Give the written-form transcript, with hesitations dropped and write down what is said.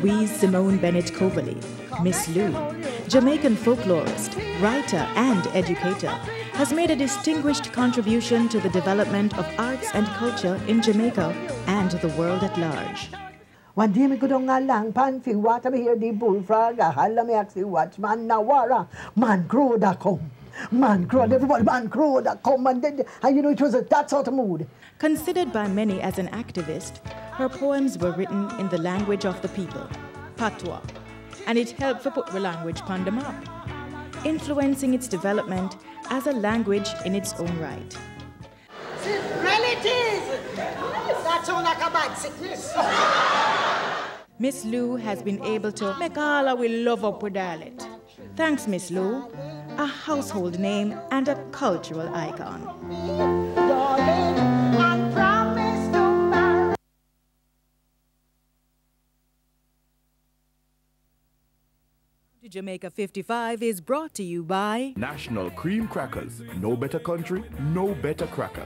Louise Simone Bennett Coverley, Miss Lou, Jamaican folklorist, writer, and educator, has made a distinguished contribution to the development of arts and culture in Jamaica and the world at large. One day me go down a long pan fi water, me hear the bullfrog, a holla me ask the watchman, Nawara, man crow da come. Man crow, everybody, man crow da come, and you know it was that sort of mood. Considered by many as an activist, her poems were written in the language of the people, Patois, and it helped to put the language on the map, influencing its development as a language in its own right. Relatives! That sounds like a bad sickness. Miss Lou has been able to make all our love up with dialect. Thanks, Miss Lou, a household name and a cultural icon. Darling, I promise to marry. Jamaica 55 is brought to you by National Cream Crackers. No better country, no better cracker.